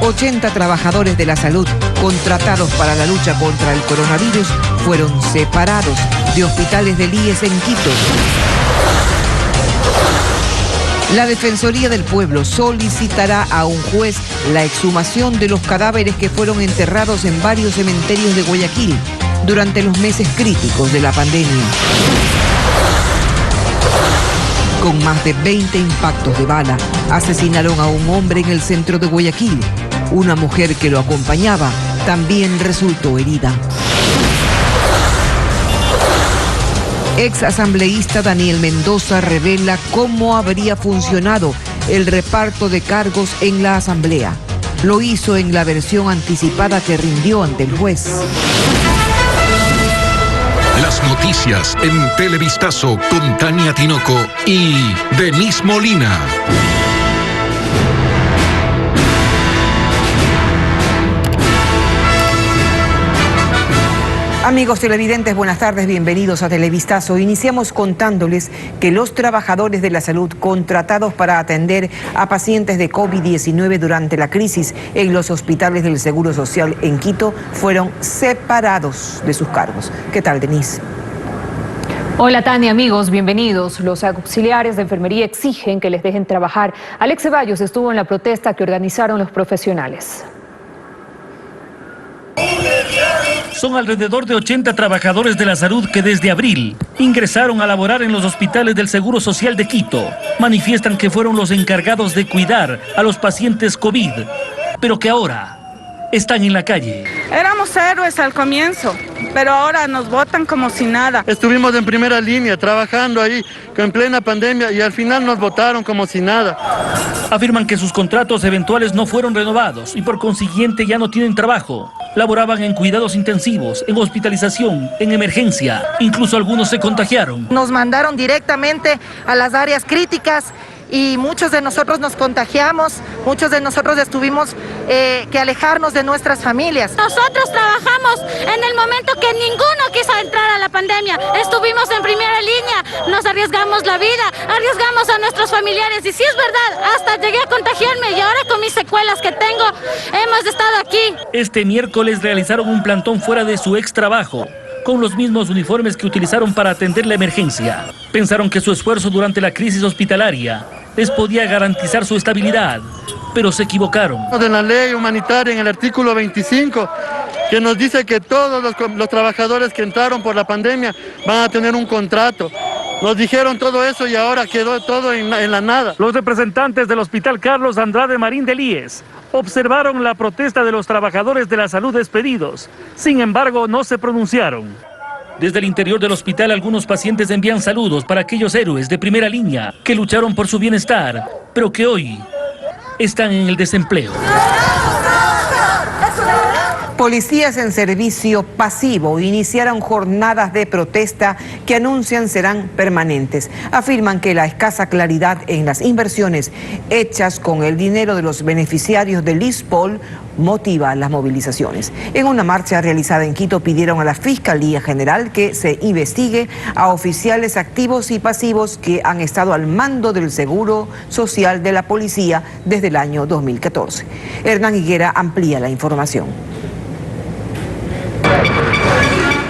80 trabajadores de la salud contratados para la lucha contra el coronavirus fueron separados de hospitales del IES en Quito. La Defensoría del Pueblo solicitará a un juez la exhumación de los cadáveres que fueron enterrados en varios cementerios de Guayaquil durante los meses críticos de la pandemia. Con más de 20 impactos de bala, asesinaron a un hombre en el centro de Guayaquil. Una mujer que lo acompañaba también resultó herida. Ex asambleísta Daniel Mendoza revela cómo habría funcionado el reparto de cargos en la asamblea. Lo hizo en la versión anticipada que rindió ante el juez. Las noticias en Televistazo con Tania Tinoco y Denise Molina. Amigos televidentes, buenas tardes, bienvenidos a Televistazo. Iniciamos contándoles que los trabajadores de la salud contratados para atender a pacientes de COVID-19 durante la crisis en los hospitales del Seguro Social en Quito fueron separados de sus cargos. ¿Qué tal, Denise? Hola Tania, amigos, bienvenidos. Los auxiliares de enfermería exigen que les dejen trabajar. Alex Ceballos estuvo en la protesta que organizaron los profesionales. Son alrededor de 80 trabajadores de la salud que desde abril ingresaron a laborar en los hospitales del Seguro Social de Quito. Manifiestan que fueron los encargados de cuidar a los pacientes COVID, pero que ahora están en la calle. Éramos héroes al comienzo, pero ahora nos botan como si nada. Estuvimos en primera línea trabajando ahí en plena pandemia y al final nos botaron como si nada. Afirman que sus contratos eventuales no fueron renovados y por consiguiente ya no tienen trabajo. Laboraban en cuidados intensivos, en hospitalización, en emergencia. Incluso algunos se contagiaron. Nos mandaron directamente a las áreas críticas y muchos de nosotros nos contagiamos, muchos de nosotros tuvimos que alejarnos de nuestras familias. Nosotros trabajamos en el momento que ninguno quiso entrar a la pandemia. Estuvimos en primera línea, nos arriesgamos la vida, arriesgamos a nuestros familiares y sí es verdad, hasta llegué a contagiarme y ahora con mis secuelas que tengo hemos estado aquí. Este miércoles realizaron un plantón fuera de su ex trabajo, con los mismos uniformes que utilizaron para atender la emergencia. Pensaron que su esfuerzo durante la crisis hospitalaria les podía garantizar su estabilidad, pero se equivocaron. De la ley humanitaria en el artículo 25, que nos dice que todos los trabajadores que entraron por la pandemia van a tener un contrato. Nos dijeron todo eso y ahora quedó todo en la nada. Los representantes del Hospital Carlos Andrade Marín del IES observaron la protesta de los trabajadores de la salud despedidos. Sin embargo, no se pronunciaron. Desde el interior del hospital, algunos pacientes envían saludos para aquellos héroes de primera línea que lucharon por su bienestar, pero que hoy están en el desempleo. Policías en servicio pasivo iniciaron jornadas de protesta que anuncian serán permanentes. Afirman que la escasa claridad en las inversiones hechas con el dinero de los beneficiarios del ISPOL motiva las movilizaciones. En una marcha realizada en Quito pidieron a la Fiscalía General que se investigue a oficiales activos y pasivos que han estado al mando del Seguro Social de la Policía desde el año 2014. Hernán Higuera amplía la información.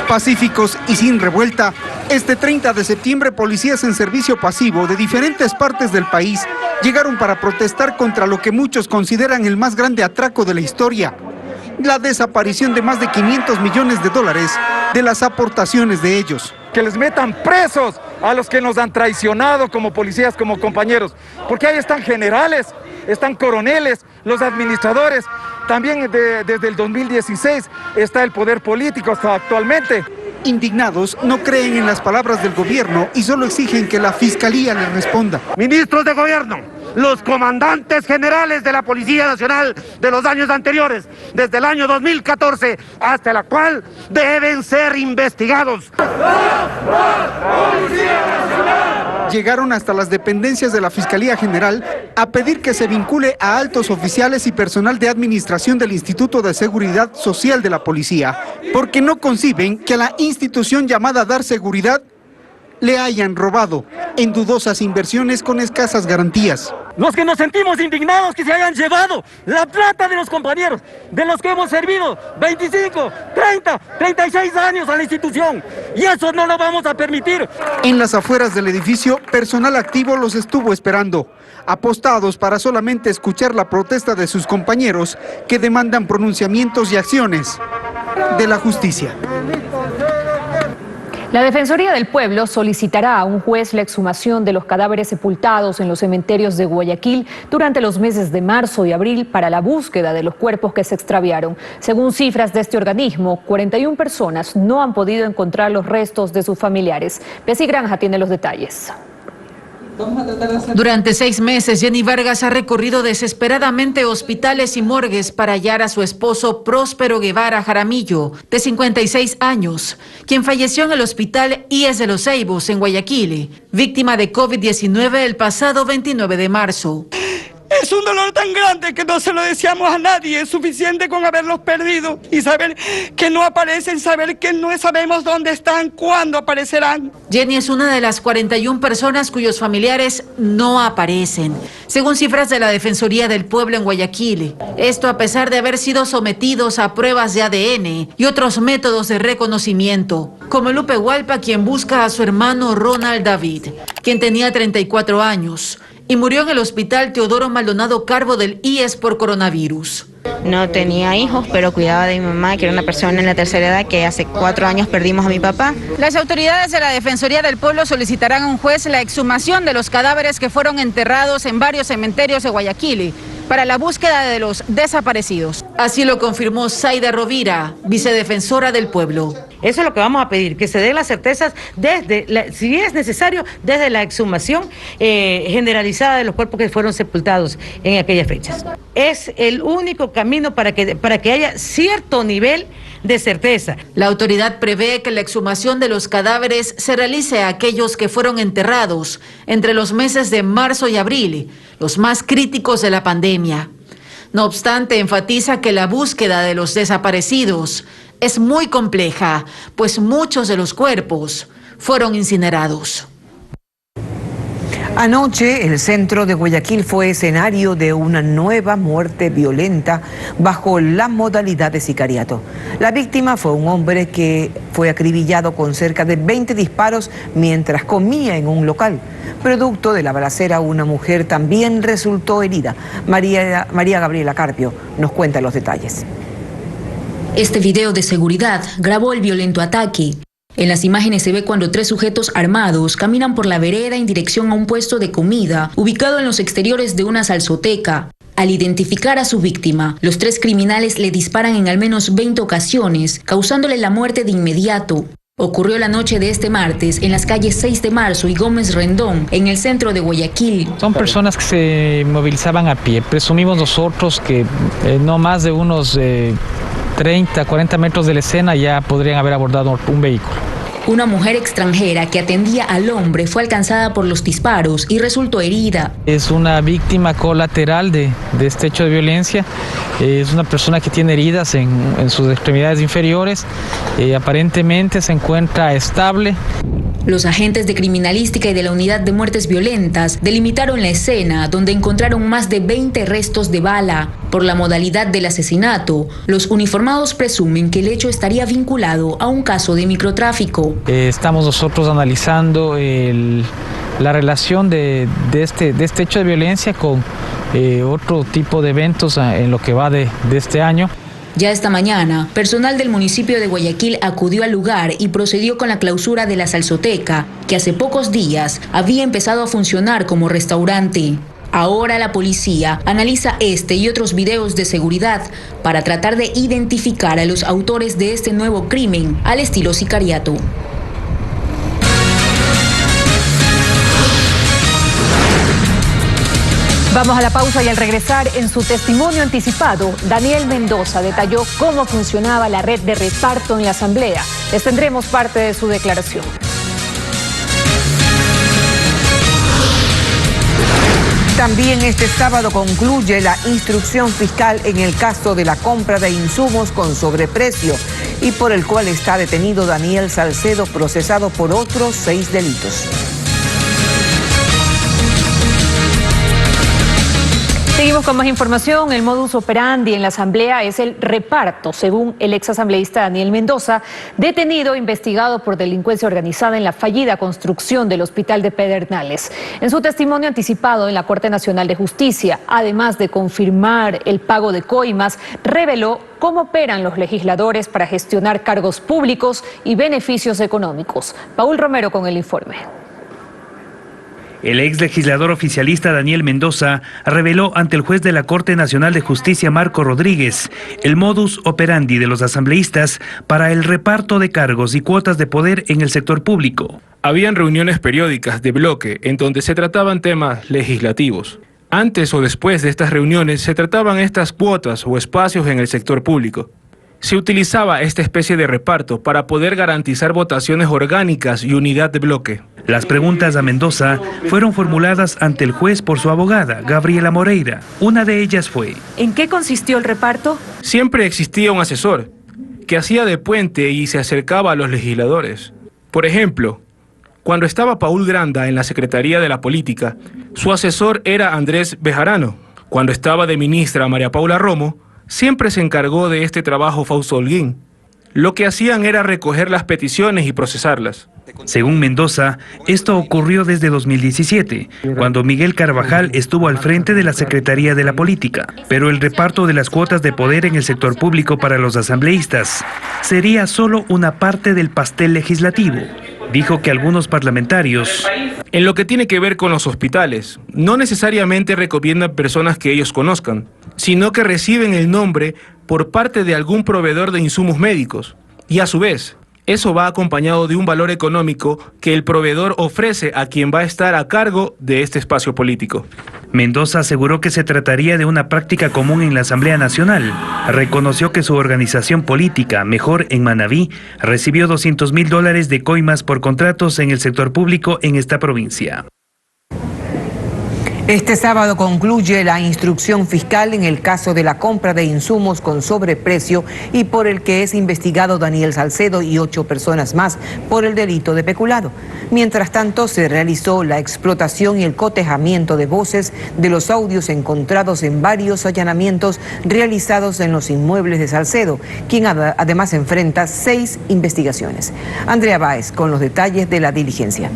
Pacíficos y sin revuelta, este 30 de septiembre policías en servicio pasivo de diferentes partes del país llegaron para protestar contra lo que muchos consideran el más grande atraco de la historia, la desaparición de más de 500 millones de dólares de las aportaciones de ellos. Que les metan presos a los que nos han traicionado como policías, como compañeros, porque ahí están generales, están coroneles, los administradores. También desde el 2016 está el poder político hasta actualmente. Indignados, no creen en las palabras del gobierno y solo exigen que la Fiscalía les responda. Ministros de gobierno, los comandantes generales de la Policía Nacional de los años anteriores, desde el año 2014 hasta el actual, deben ser investigados. Llegaron hasta las dependencias de la Fiscalía General a pedir que se vincule a altos oficiales y personal de administración del Instituto de Seguridad Social de la Policía, porque no conciben que a la institución llamada a dar seguridad le hayan robado en dudosas inversiones con escasas garantías. los que nos sentimos indignados que se hayan llevado la plata de los compañeros, de los que hemos servido 25, 30, 36 años a la institución. Y eso no lo vamos a permitir. En las afueras del edificio, personal activo los estuvo esperando, apostados para solamente escuchar la protesta de sus compañeros que demandan pronunciamientos y acciones de la justicia. La Defensoría del Pueblo solicitará a un juez la exhumación de los cadáveres sepultados en los cementerios de Guayaquil durante los meses de marzo y abril para la búsqueda de los cuerpos que se extraviaron. Según cifras de este organismo, 41 personas no han podido encontrar los restos de sus familiares. Bessie Granja tiene los detalles. Durante 6 meses, Jenny Vargas ha recorrido desesperadamente hospitales y morgues para hallar a su esposo Próspero Guevara Jaramillo, de 56 años, quien falleció en el hospital IES de Los Ceibos, en Guayaquil, víctima de COVID-19 el pasado 29 de marzo. Es un dolor tan grande que no se lo deseamos a nadie. Es suficiente con haberlos perdido y saber que no aparecen, saber que no sabemos dónde están, cuándo aparecerán. Jenny es una de las 41 personas cuyos familiares no aparecen, según cifras de la Defensoría del Pueblo en Guayaquil. Esto a pesar de haber sido sometidos a pruebas de ADN y otros métodos de reconocimiento, como Lupe Hualpa, quien busca a su hermano Ronald David, quien tenía 34 años. Y murió en el hospital Teodoro Maldonado Carbo del IES por coronavirus. No tenía hijos, pero cuidaba de mi mamá, que era una persona en la tercera edad, que hace 4 años perdimos a mi papá. Las autoridades de la Defensoría del Pueblo solicitarán a un juez la exhumación de los cadáveres que fueron enterrados en varios cementerios de Guayaquil para la búsqueda de los desaparecidos. Así lo confirmó Zaida Rovira, vicedefensora del pueblo. Eso es lo que vamos a pedir, que se den las certezas desde, si es necesario, desde la exhumación generalizada de los cuerpos que fueron sepultados en aquellas fechas. Es el único camino para que haya cierto nivel de certeza. La autoridad prevé que la exhumación de los cadáveres se realice a aquellos que fueron enterrados entre los meses de marzo y abril, los más críticos de la pandemia. No obstante, enfatiza que la búsqueda de los desaparecidos es muy compleja, pues muchos de los cuerpos fueron incinerados. Anoche, el centro de Guayaquil fue escenario de una nueva muerte violenta bajo la modalidad de sicariato. La víctima fue un hombre que fue acribillado con cerca de 20 disparos mientras comía en un local. Producto de la balacera, una mujer también resultó herida. María Gabriela Carpio nos cuenta los detalles. Este video de seguridad grabó el violento ataque. En las imágenes se ve cuando 3 sujetos armados caminan por la vereda en dirección a un puesto de comida ubicado en los exteriores de una salsoteca. Al identificar a su víctima, los 3 criminales le disparan en al menos 20 ocasiones, causándole la muerte de inmediato. Ocurrió la noche de este martes en las calles 6 de marzo y Gómez Rendón, en el centro de Guayaquil. Son personas que se movilizaban a pie. Presumimos nosotros que no más de unos 30, 40 metros de la escena ya podrían haber abordado un vehículo. Una mujer extranjera que atendía al hombre fue alcanzada por los disparos y resultó herida. Es una víctima colateral de este hecho de violencia. Es una persona que tiene heridas en sus extremidades inferiores. Aparentemente se encuentra estable. Los agentes de criminalística y de la unidad de muertes violentas delimitaron la escena, donde encontraron más de 20 restos de bala. Por la modalidad del asesinato, los uniformados presumen que el hecho estaría vinculado a un caso de microtráfico. Estamos nosotros analizando la relación de este hecho de violencia con otro tipo de eventos en lo que va de este año. Ya esta mañana, personal del municipio de Guayaquil acudió al lugar y procedió con la clausura de la salsoteca, que hace pocos días había empezado a funcionar como restaurante. Ahora la policía analiza este y otros videos de seguridad para tratar de identificar a los autores de este nuevo crimen al estilo sicariato. Vamos a la pausa y al regresar, en su testimonio anticipado, Daniel Mendoza detalló cómo funcionaba la red de reparto en la asamblea. Les tendremos parte de su declaración. También este sábado concluye la instrucción fiscal en el caso de la compra de insumos con sobreprecio y por el cual está detenido Daniel Salcedo, procesado por otros 6 delitos. Seguimos con más información. El modus operandi en la Asamblea es el reparto, según el exasambleísta Daniel Mendoza, detenido e investigado por delincuencia organizada en la fallida construcción del Hospital de Pedernales. En su testimonio anticipado en la Corte Nacional de Justicia, además de confirmar el pago de coimas, reveló cómo operan los legisladores para gestionar cargos públicos y beneficios económicos. Paul Romero con el informe. El ex legislador oficialista Daniel Mendoza reveló ante el juez de la Corte Nacional de Justicia Marco Rodríguez el modus operandi de los asambleístas para el reparto de cargos y cuotas de poder en el sector público. Habían reuniones periódicas de bloque en donde se trataban temas legislativos. Antes o después de estas reuniones se trataban estas cuotas o espacios en el sector público. Se utilizaba esta especie de reparto para poder garantizar votaciones orgánicas y unidad de bloque. Las preguntas a Mendoza fueron formuladas ante el juez por su abogada, Gabriela Moreira. Una de ellas fue: ¿en qué consistió el reparto? Siempre existía un asesor que hacía de puente y se acercaba a los legisladores. Por ejemplo, cuando estaba Paul Granda en la Secretaría de la Política, su asesor era Andrés Bejarano. Cuando estaba de ministra María Paula Romo, siempre se encargó de este trabajo Fausto Holguín. Lo que hacían era recoger las peticiones y procesarlas. Según Mendoza, esto ocurrió desde 2017, cuando Miguel Carvajal estuvo al frente de la Secretaría de la Política. Pero el reparto de las cuotas de poder en el sector público para los asambleístas sería solo una parte del pastel legislativo. Dijo que algunos parlamentarios, en lo que tiene que ver con los hospitales, no necesariamente recomiendan personas que ellos conozcan, sino que reciben el nombre por parte de algún proveedor de insumos médicos. Y a su vez, eso va acompañado de un valor económico que el proveedor ofrece a quien va a estar a cargo de este espacio político. Mendoza aseguró que se trataría de una práctica común en la Asamblea Nacional. Reconoció que su organización política, Mejor en Manabí, recibió $200,000 de coimas por contratos en el sector público en esta provincia. Este sábado concluye la instrucción fiscal en el caso de la compra de insumos con sobreprecio y por el que es investigado Daniel Salcedo y 8 personas más por el delito de peculado. Mientras tanto, se realizó la explotación y el cotejamiento de voces de los audios encontrados en varios allanamientos realizados en los inmuebles de Salcedo, quien además enfrenta 6 investigaciones. Andrea Báez con los detalles de la diligencia.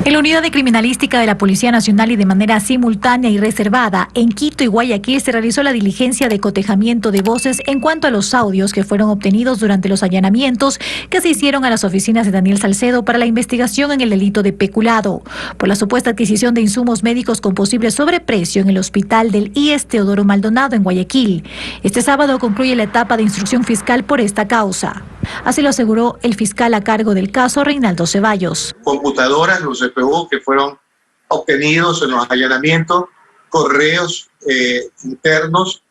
En la Unidad de Criminalística de la Policía Nacional y de manera simultánea y reservada, en Quito y Guayaquil se realizó la diligencia de cotejamiento de voces en cuanto a los audios que fueron obtenidos durante los allanamientos que se hicieron a las oficinas de Daniel Salcedo para la investigación en el delito de peculado por la supuesta adquisición de insumos médicos con posible sobreprecio en el hospital del IES Teodoro Maldonado en Guayaquil. Este sábado concluye la etapa de instrucción fiscal por esta causa. Así lo aseguró el fiscal a cargo del caso, Reinaldo Ceballos. Computadoras, los CPU que fueron obtenidos en los allanamientos, correos internos,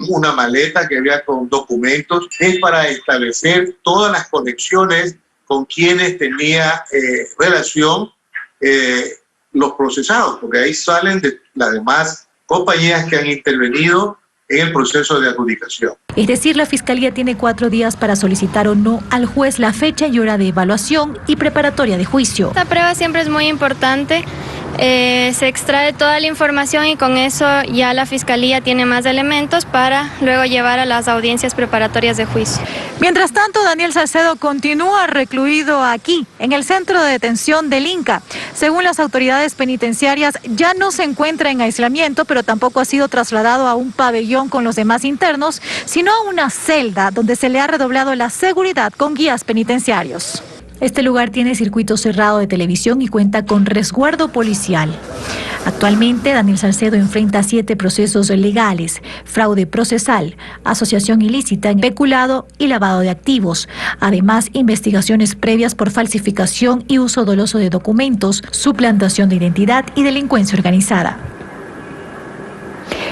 una maleta que había con documentos, es para establecer todas las conexiones con quienes tenía relación los procesados, porque ahí salen de las demás compañías que han intervenido en el proceso de adjudicación. Es decir, la Fiscalía tiene 4 días para solicitar o no al juez la fecha y hora de evaluación y preparatoria de juicio. Esta prueba siempre es muy importante. Se extrae toda la información y con eso ya la Fiscalía tiene más elementos para luego llevar a las audiencias preparatorias de juicio. Mientras tanto, Daniel Salcedo continúa recluido aquí, en el centro de detención del Inca. Según las autoridades penitenciarias, ya no se encuentra en aislamiento, pero tampoco ha sido trasladado a un pabellón con los demás internos, sino a una celda donde se le ha redoblado la seguridad con guías penitenciarios. Este lugar tiene circuito cerrado de televisión y cuenta con resguardo policial. Actualmente, Daniel Salcedo enfrenta 7 procesos legales: fraude procesal, asociación ilícita, peculado y lavado de activos. Además, investigaciones previas por falsificación y uso doloso de documentos, suplantación de identidad y delincuencia organizada.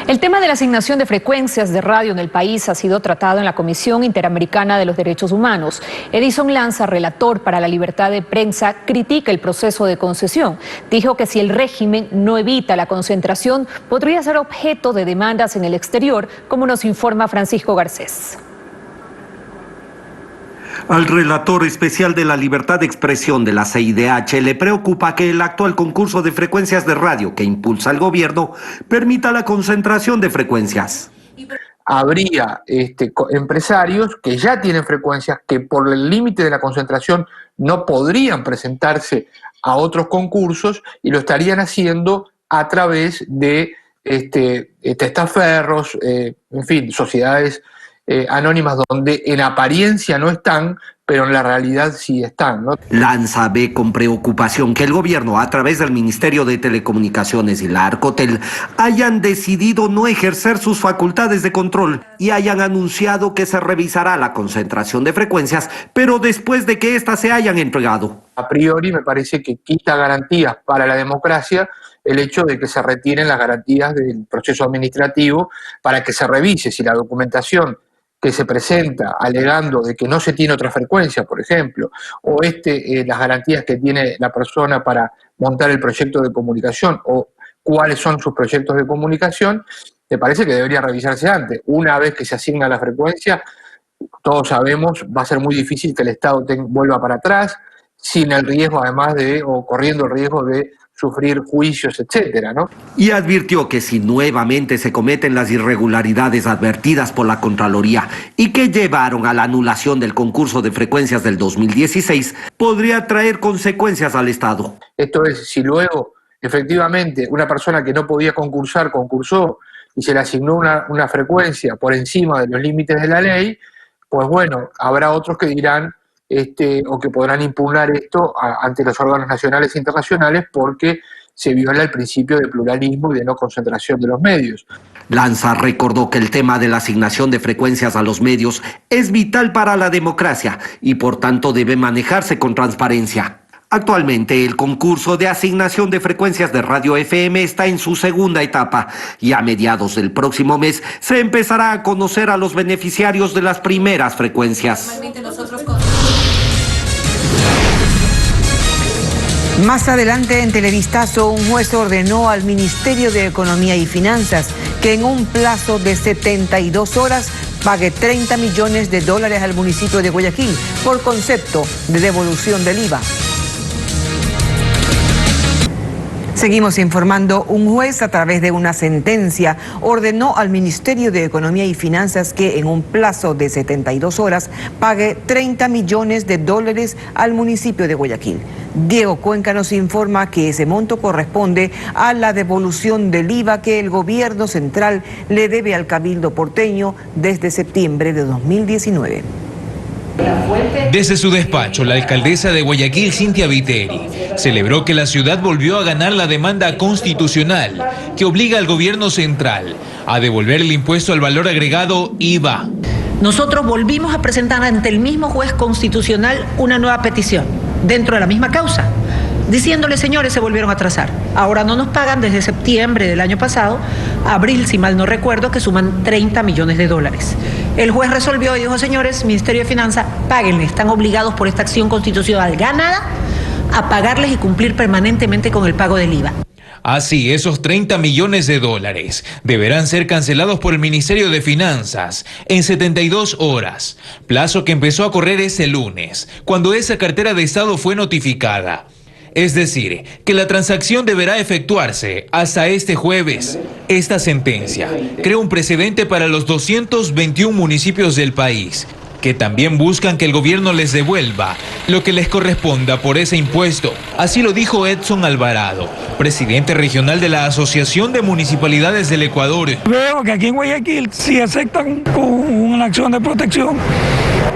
El tema de la asignación de frecuencias de radio en el país ha sido tratado en la Comisión Interamericana de los Derechos Humanos. Edison Lanza, relator para la libertad de prensa, critica el proceso de concesión. Dijo que si el régimen no evita la concentración, podría ser objeto de demandas en el exterior, como nos informa Francisco Garcés. Al relator especial de la libertad de expresión de la CIDH le preocupa que el actual concurso de frecuencias de radio que impulsa el gobierno permita la concentración de frecuencias. Habría empresarios que ya tienen frecuencias que por el límite de la concentración no podrían presentarse a otros concursos y lo estarían haciendo a través de testaferros, en fin, sociedades anónimas donde en apariencia no están, pero en la realidad sí están, ¿no? Lanza ve con preocupación que el gobierno, a través del Ministerio de Telecomunicaciones y la Arcotel, hayan decidido no ejercer sus facultades de control y hayan anunciado que se revisará la concentración de frecuencias, pero después de que éstas se hayan entregado. A priori me parece que quita garantías para la democracia el hecho de que se retiren las garantías del proceso administrativo para que se revise si la documentación que se presenta alegando de que no se tiene otra frecuencia, por ejemplo, o las garantías que tiene la persona para montar el proyecto de comunicación o cuáles son sus proyectos de comunicación, me parece que debería revisarse antes. Una vez que se asigna la frecuencia, todos sabemos, va a ser muy difícil que el Estado vuelva para atrás, sin el riesgo además o corriendo el riesgo de sufrir juicios, etcétera, ¿no? Y advirtió que si nuevamente se cometen las irregularidades advertidas por la Contraloría y que llevaron a la anulación del concurso de frecuencias del 2016, podría traer consecuencias al Estado. Esto es, si luego efectivamente una persona que no podía concursar concursó y se le asignó una frecuencia por encima de los límites de la ley, pues bueno, habrá otros que dirán o que podrán impugnar esto ante los órganos nacionales e internacionales porque se viola el principio de pluralismo y de no concentración de los medios. Lanza recordó que el tema de la asignación de frecuencias a los medios es vital para la democracia y por tanto debe manejarse con transparencia. Actualmente el concurso de asignación de frecuencias de radio FM está en su segunda etapa y a mediados del próximo mes se empezará a conocer a los beneficiarios de las primeras frecuencias. Más adelante en Televistazo, un juez ordenó al Ministerio de Economía y Finanzas que en un plazo de 72 horas pague $30 millones al municipio de Guayaquil por concepto de devolución del IVA. Seguimos informando. Un juez, a través de una sentencia, ordenó al Ministerio de Economía y Finanzas que en un plazo de 72 horas pague $30 millones al municipio de Guayaquil. Diego Cuenca nos informa que ese monto corresponde a la devolución del IVA que el gobierno central le debe al Cabildo porteño desde septiembre de 2019. Desde su despacho, la alcaldesa de Guayaquil, Cintia Viteri, celebró que la ciudad volvió a ganar la demanda constitucional que obliga al gobierno central a devolver el impuesto al valor agregado IVA. Nosotros volvimos a presentar ante el mismo juez constitucional una nueva petición, dentro de la misma causa, diciéndole, señores, se volvieron a atrasar. Ahora no nos pagan desde septiembre del año pasado, abril, si mal no recuerdo, que suman $30 millones. El juez resolvió y dijo, señores, Ministerio de Finanzas, páguenle, están obligados por esta acción constitucional ganada a pagarles y cumplir permanentemente con el pago del IVA. Así, esos $30 millones deberán ser cancelados por el Ministerio de Finanzas en 72 horas, plazo que empezó a correr ese lunes, cuando esa cartera de Estado fue notificada. Es decir, que la transacción deberá efectuarse hasta este jueves. Esta sentencia crea un precedente para los 221 municipios del país, que también buscan que el gobierno les devuelva lo que les corresponda por ese impuesto. Así lo dijo Edson Alvarado, presidente regional de la Asociación de Municipalidades del Ecuador. Veo que aquí en Guayaquil sí aceptan con una acción de protección,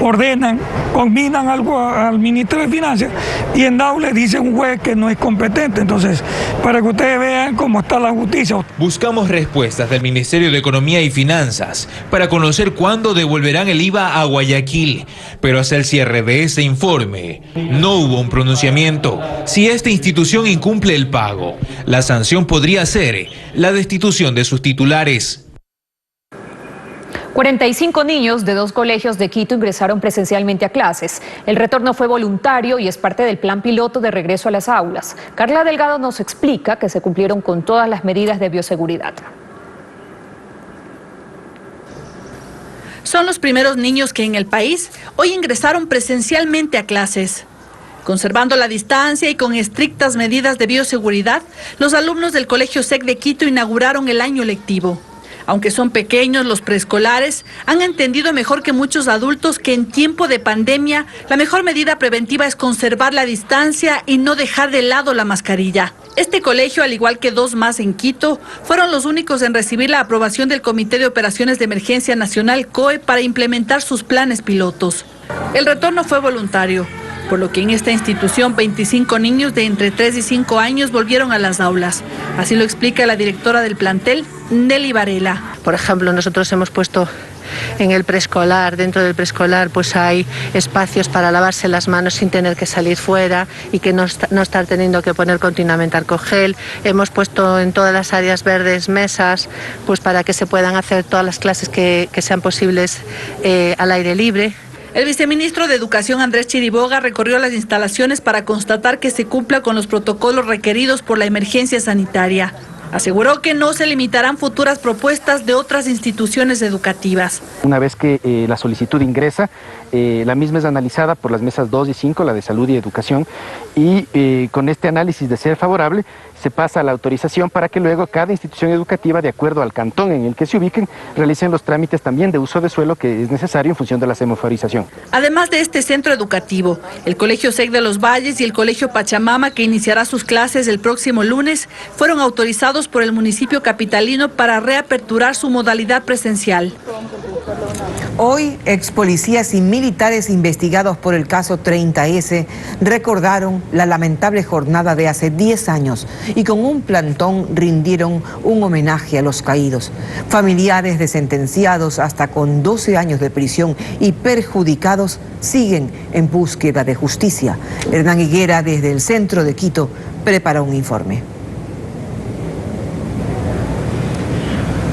ordenan, combinan algo al ministro de Finanzas y en Daule dice un juez que no es competente. Entonces, para que ustedes vean cómo está la justicia. Buscamos respuestas del Ministerio de Economía y Finanzas para conocer cuándo devolverán el IVA a Guayaquil, pero hasta el cierre de este informe no hubo un pronunciamiento. Si esta institución incumple el pago, la sanción podría ser la destitución de sus titulares. 45 niños de 2 colegios de Quito ingresaron presencialmente a clases. El retorno fue voluntario y es parte del plan piloto de regreso a las aulas. Carla Delgado nos explica que se cumplieron con todas las medidas de bioseguridad. Son los primeros niños que en el país hoy ingresaron presencialmente a clases. Conservando la distancia y con estrictas medidas de bioseguridad, los alumnos del Colegio SEC de Quito inauguraron el año lectivo. Aunque son pequeños, los preescolares han entendido mejor que muchos adultos que en tiempo de pandemia la mejor medida preventiva es conservar la distancia y no dejar de lado la mascarilla. Este colegio, al igual que 2 más en Quito, fueron los únicos en recibir la aprobación del Comité de Operaciones de Emergencia Nacional COE para implementar sus planes pilotos. El retorno fue voluntario, por lo que en esta institución 25 niños de entre 3 y 5 años volvieron a las aulas. Así lo explica la directora del plantel, Nelly Varela. Por ejemplo, nosotros hemos puesto en el preescolar, dentro del preescolar, pues hay espacios para lavarse las manos sin tener que salir fuera y que no estar teniendo que poner continuamente alcohol. Hemos puesto en todas las áreas verdes mesas, pues para que se puedan hacer todas las clases que sean posibles al aire libre. El viceministro de Educación, Andrés Chiriboga, recorrió las instalaciones para constatar que se cumpla con los protocolos requeridos por la emergencia sanitaria. Aseguró que no se limitarán futuras propuestas de otras instituciones educativas. Una vez que la solicitud ingresa, la misma es analizada por las mesas 2 y 5, la de salud y educación, y con este análisis de ser favorable, se pasa a la autorización para que luego cada institución educativa, de acuerdo al cantón en el que se ubiquen, realicen los trámites también de uso de suelo que es necesario en función de la semaforización. Además de este centro educativo, el Colegio SEC de los Valles y el Colegio Pachamama, que iniciará sus clases el próximo lunes, fueron autorizados por el municipio capitalino para reaperturar su modalidad presencial. Hoy, ex policías y militares investigados por el caso 30S recordaron la lamentable jornada de hace 10 años y con un plantón rindieron un homenaje a los caídos. Familiares de sentenciados hasta con 12 años de prisión y perjudicados siguen en búsqueda de justicia. Hernán Higuera, desde el centro de Quito, prepara un informe.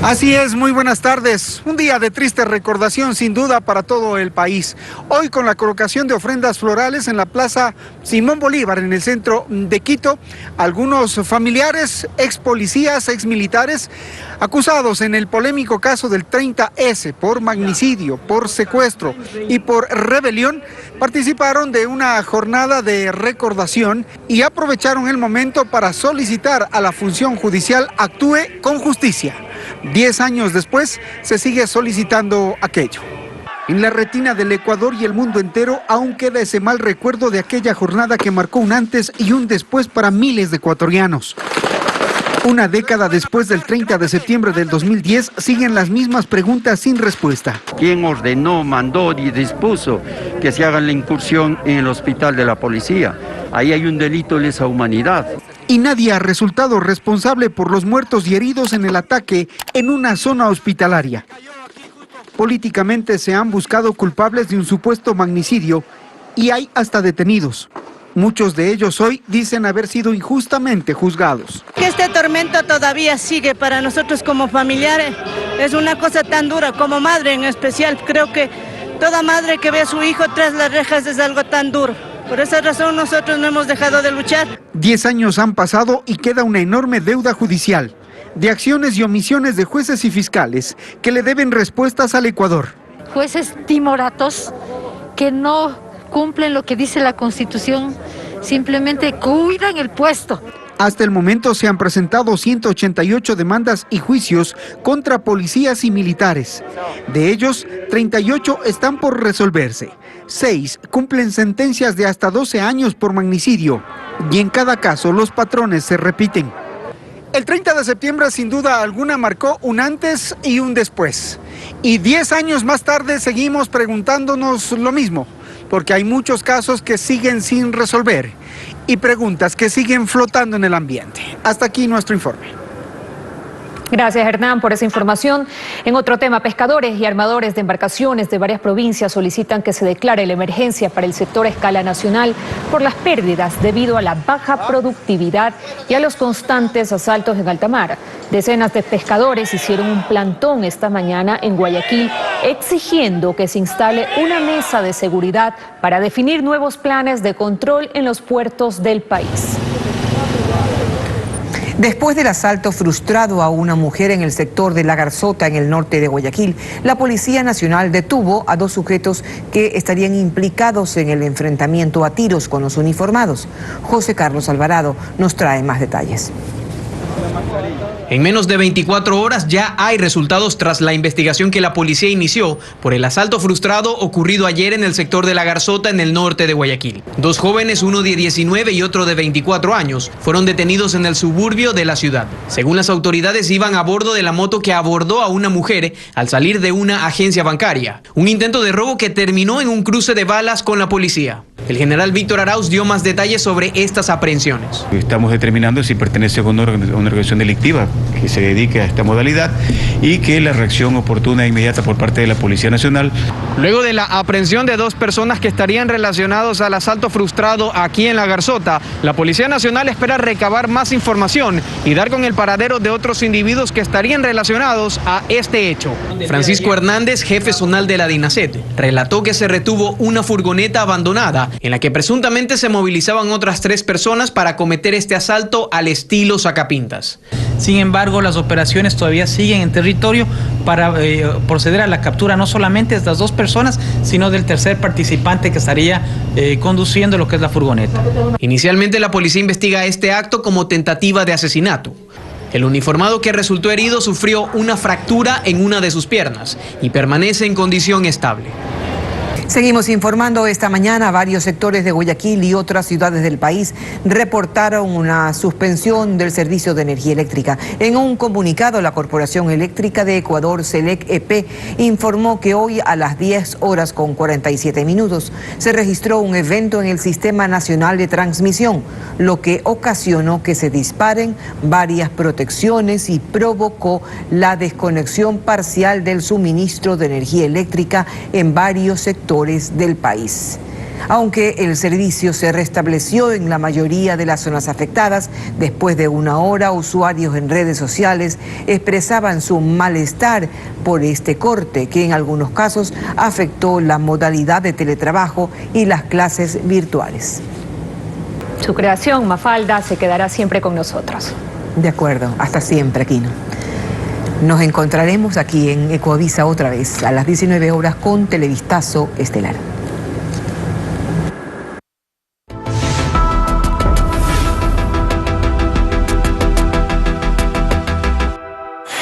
Así es, muy buenas tardes. Un día de triste recordación sin duda para todo el país. Hoy con la colocación de ofrendas florales en la Plaza Simón Bolívar en el centro de Quito, algunos familiares, ex policías, ex militares, acusados en el polémico caso del 30S por magnicidio, por secuestro y por rebelión, participaron de una jornada de recordación y aprovecharon el momento para solicitar a la función judicial actúe con justicia. 10 años después, se sigue solicitando aquello. En la retina del Ecuador y el mundo entero aún queda ese mal recuerdo de aquella jornada que marcó un antes y un después para miles de ecuatorianos. Una década después del 30 de septiembre del 2010, siguen las mismas preguntas sin respuesta. ¿Quién ordenó, mandó y dispuso que se haga la incursión en el hospital de la policía? Ahí hay un delito de lesa humanidad. Y nadie ha resultado responsable por los muertos y heridos en el ataque en una zona hospitalaria. Políticamente se han buscado culpables de un supuesto magnicidio y hay hasta detenidos. Muchos de ellos hoy dicen haber sido injustamente juzgados. Que este tormento todavía sigue para nosotros como familiares. Es una cosa tan dura, como madre en especial. Creo que toda madre que ve a su hijo tras las rejas es algo tan duro. Por esa razón nosotros no hemos dejado de luchar. 10 años han pasado y queda una enorme deuda judicial de acciones y omisiones de jueces y fiscales que le deben respuestas al Ecuador. Jueces timoratos que no cumplen lo que dice la Constitución, simplemente cuidan el puesto. Hasta el momento se han presentado 188 demandas y juicios contra policías y militares. De ellos, 38 están por resolverse. 6 cumplen sentencias de hasta 12 años por magnicidio. Y en cada caso los patrones se repiten. El 30 de septiembre sin duda alguna marcó un antes y un después. Y 10 años más tarde seguimos preguntándonos lo mismo, porque hay muchos casos que siguen sin resolver y preguntas que siguen flotando en el ambiente. Hasta aquí nuestro informe. Gracias, Hernán, por esa información. En otro tema, pescadores y armadores de embarcaciones de varias provincias solicitan que se declare la emergencia para el sector a escala nacional por las pérdidas debido a la baja productividad y a los constantes asaltos en alta mar. Decenas de pescadores hicieron un plantón esta mañana en Guayaquil exigiendo que se instale una mesa de seguridad para definir nuevos planes de control en los puertos del país. Después del asalto frustrado a una mujer en el sector de La Garzota, en el norte de Guayaquil, la Policía Nacional detuvo a 2 sujetos que estarían implicados en el enfrentamiento a tiros con los uniformados. José Carlos Alvarado nos trae más detalles. En menos de 24 horas ya hay resultados tras la investigación que la policía inició por el asalto frustrado ocurrido ayer en el sector de La Garzota, en el norte de Guayaquil. 2 jóvenes, uno de 19 y otro de 24 años, fueron detenidos en el suburbio de la ciudad. Según las autoridades, iban a bordo de la moto que abordó a una mujer al salir de una agencia bancaria. Un intento de robo que terminó en un cruce de balas con la policía. El general Víctor Arauz dio más detalles sobre estas aprehensiones. Estamos determinando si pertenece a una organización delictiva que se dedique a esta modalidad y que la reacción oportuna e inmediata por parte de la Policía Nacional. Luego de la aprehensión de 2 personas que estarían relacionados al asalto frustrado aquí en La Garzota, la Policía Nacional espera recabar más información y dar con el paradero de otros individuos que estarían relacionados a este hecho. Francisco Hernández, jefe zonal de la DINASET, relató que se retuvo una furgoneta abandonada en la que presuntamente se movilizaban otras 3 personas para cometer este asalto al estilo sacapintas. Sin embargo, las operaciones todavía siguen en territorio para proceder a la captura no solamente de estas 2 personas, sino del tercer participante que estaría conduciendo lo que es la furgoneta. Inicialmente la policía investiga este acto como tentativa de asesinato. El uniformado que resultó herido sufrió una fractura en una de sus piernas y permanece en condición estable. Seguimos informando esta mañana. Varios sectores de Guayaquil y otras ciudades del país reportaron una suspensión del servicio de energía eléctrica. En un comunicado, la Corporación Eléctrica de Ecuador, CELEC EP, informó que hoy a las 10:47 se registró un evento en el Sistema Nacional de Transmisión, lo que ocasionó que se disparen varias protecciones y provocó la desconexión parcial del suministro de energía eléctrica en varios sectores del país. Aunque el servicio se restableció en la mayoría de las zonas afectadas, después de una hora, usuarios en redes sociales expresaban su malestar por este corte, que en algunos casos afectó la modalidad de teletrabajo y las clases virtuales. Su creación, Mafalda, se quedará siempre con nosotros. De acuerdo, hasta siempre, Aquino. Nos encontraremos aquí en Ecoavisa otra vez a las 19 horas con Televistazo Estelar.